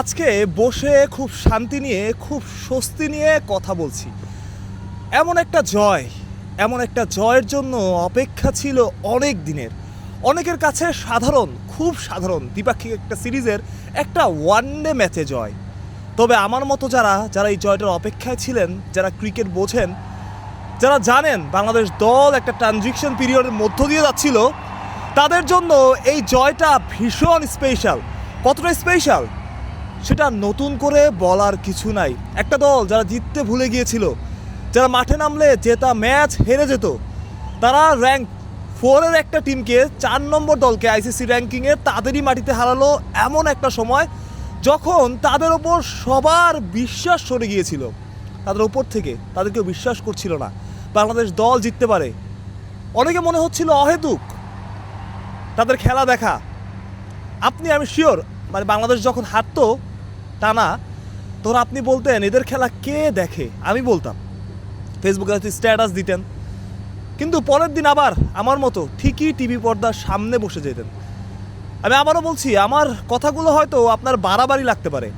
আজকে বসে খুব শান্তি নিয়ে খুব স্বস্তি নিয়ে কথা বলছি। এমন একটা জয়ের জন্য অপেক্ষা ছিল অনেক দিনের। অনেকের কাছে খুব সাধারণ দ্বিপাক্ষিক একটা সিরিজের একটা ওয়ানডে ম্যাচে জয়। তবে আমার মতো যারা এই জয়টার অপেক্ষায় ছিলেন, যারা ক্রিকেট বোঝেন, যারা জানেন বাংলাদেশ দল একটা ট্রানজিশন পিরিয়ডের মধ্য দিয়ে যাচ্ছিল, তাদের জন্য এই জয়টা ভীষণ স্পেশাল। কতটা স্পেশাল সেটা নতুন করে বলার কিছু নাই। একটা দল যারা জিততে ভুলে গিয়েছিল, যারা মাঠে নামলে জেতা ম্যাচ হেরে যেত, তারা র্যাঙ্ক 4-এর একটা টিমকে 4 নম্বর দলকে আইসিসি র্যাঙ্কিংয়ে তাদেরই মাটিতে হারালো এমন একটা সময় যখন তাদের ওপর সবার বিশ্বাস সরে গিয়েছিল। তাদের ওপর থেকে তাদেরকেও বিশ্বাস করছিল না বাংলাদেশ দল জিততে পারে। অনেকে মনে হচ্ছিল অহেতুক তাদের খেলা দেখা। আমি শিওর বাংলাদেশ যখন হারতো টানা, তখন আপনি বলতেন এদের খেলা কে দেখে। আমি বলতাম, ফেসবুকে হয়তো স্ট্যাটাস দিতেন, কিন্তু পরের দিন আবার আমার মতো ঠিকই টিভি পর্দার সামনে বসে যেতেন। আমি আবারও বলছি, আমার কথাগুলো হয়তো আপনার বাড়াবাড়ি লাগতে পারে।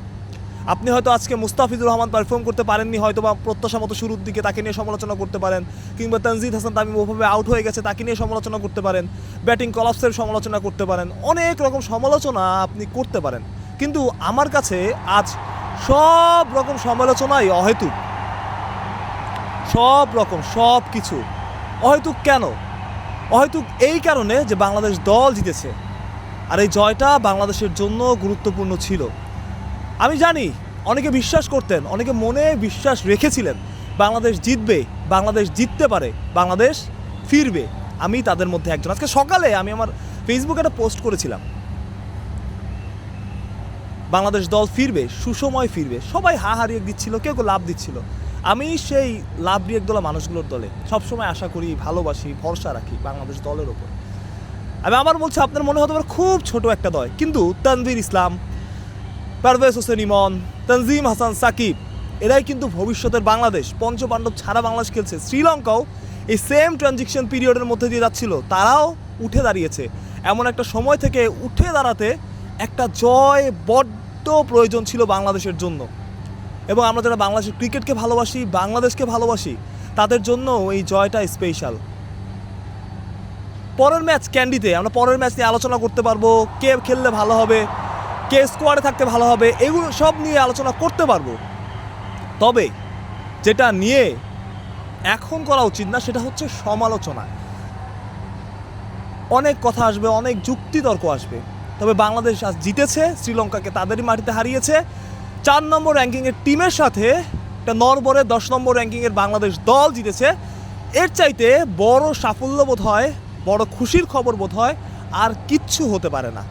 আপনি হয়তো আজকে মুস্তাফিজুর রহমান পারফর্ম করতে পারেননি, হয়তো বা প্রত্যাশা মতো শুরুর দিকে তাকে নিয়ে সমালোচনা করতে পারেন, কিংবা তানজিদ হাসান তামিম ওভাবে আউট হয়ে গেছে তাকে নিয়ে সমালোচনা করতে পারেন, ব্যাটিং কলাপসের সমালোচনা করতে পারেন, অনেক রকম সমালোচনা আপনি করতে পারেন। কিন্তু আমার কাছে আজ সব রকম সমালোচনাই অহেতুক। সব কিছু অহেতুক। কেন অহেতুক? এই কারণে যে বাংলাদেশ দল জিতেছে, আর এই জয়টা বাংলাদেশের জন্য গুরুত্বপূর্ণ ছিল। আমি জানি অনেকে বিশ্বাস করতেন, অনেকে মনে বিশ্বাস রেখেছিলেন বাংলাদেশ জিতবে, বাংলাদেশ জিততে পারে, বাংলাদেশ ফিরবে। আমি তাদের মধ্যে একজন। আজকে সকালে আমি আমার ফেসবুকে একটা পোস্ট করেছিলাম, বাংলাদেশ দল ফিরবে, সুসময় ফিরবে। সবাই হারিয়ে দিচ্ছিল, কেউ লাভ দিচ্ছিল। আমি সেই লাভ রিয়েক দলা মানুষগুলোর দলে সবসময় আশা করি, ভালোবাসি, ভরসা রাখি বাংলাদেশ দলের ওপর। আমি আবার বলছি, আপনার মনে হতে পারে খুব ছোট একটা দল, কিন্তু তানভীর ইসলাম, পারভেজ হোসেন ইমন, তানজিম হাসান সাকিব, এরাই কিন্তু ভবিষ্যতের বাংলাদেশ। পঞ্চপাণ্ডব ছাড়া বাংলাদেশ খেলছে। শ্রীলঙ্কাও এই সেম ট্রানজিশন পিরিয়ডের মধ্যে দিয়ে যাচ্ছিল, তারাও উঠে দাঁড়িয়েছে। এমন একটা সময় থেকে উঠে দাঁড়াতে একটা জয় বড্ড প্রয়োজন ছিল বাংলাদেশের জন্য। এবং আমরা যারা বাংলাদেশের ক্রিকেটকে ভালোবাসি, বাংলাদেশকে ভালোবাসি, তাদের জন্য এই জয়টা স্পেশাল। পরের ম্যাচ ক্যান্ডিতে আমরা পরের ম্যাচ নিয়ে আলোচনা করতে পারবো, কে খেললে ভালো হবে, কে স্কোয়াডে থাকতে ভালো হবে, এগুলো সব নিয়ে আলোচনা করতে পারবো। তবে যেটা নিয়ে এখন করা উচিত না সেটা হচ্ছে সমালোচনা। অনেক কথা আসবে, অনেক যুক্তিতর্ক আসবে, তবে বাংলাদেশ আজ জিতেছে, শ্রীলঙ্কাকে তাদেরই মাটিতে হারিয়েছে। 4 নম্বর র্যাঙ্কিংয়ের টিমের সাথে একটা নরবরে 10 নম্বর র্যাঙ্কিংয়ের বাংলাদেশ দল জিতেছে। এর চাইতে বড় সাফল্য বোধ হয়, বড় খুশির খবর বোধ হয় আর কিচ্ছু হতে পারে না।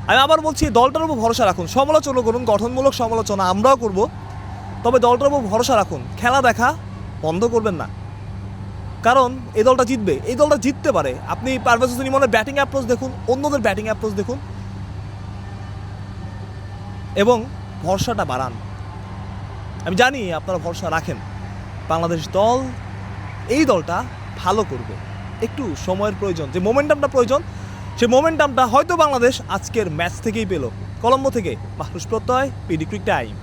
আমি আবার বলছি, দলটার উপর ভরসা রাখুন। সমালোচনা করুন, গঠনমূলক সমালোচনা আমরাও করব, তবে দলটার উপর ভরসা রাখুন। খেলা দেখা বন্ধ করবেন না, কারণ এই দলটা জিতবে, এই দলটা জিততে পারে। আপনি পারভেজ হোসেন ইমনের ব্যাটিং অ্যাপ্রোচ দেখুন, অন্যদের ব্যাটিং অ্যাপ্রোচ দেখুন, এবং ভরসাটা বাড়ান। আমি জানি আপনারা ভরসা রাখেন বাংলাদেশ দল, এই দলটা ভালো করবে। একটু সময়ের প্রয়োজন, যে মোমেন্টামটা প্রয়োজন, সেই মোমেন্টামটা হয়তো বাংলাদেশ আজকের ম্যাচ থেকেই পেল। কলম্বো থেকে মাহরুজ প্রত্যয়, পিডি ক্রিক টাইম।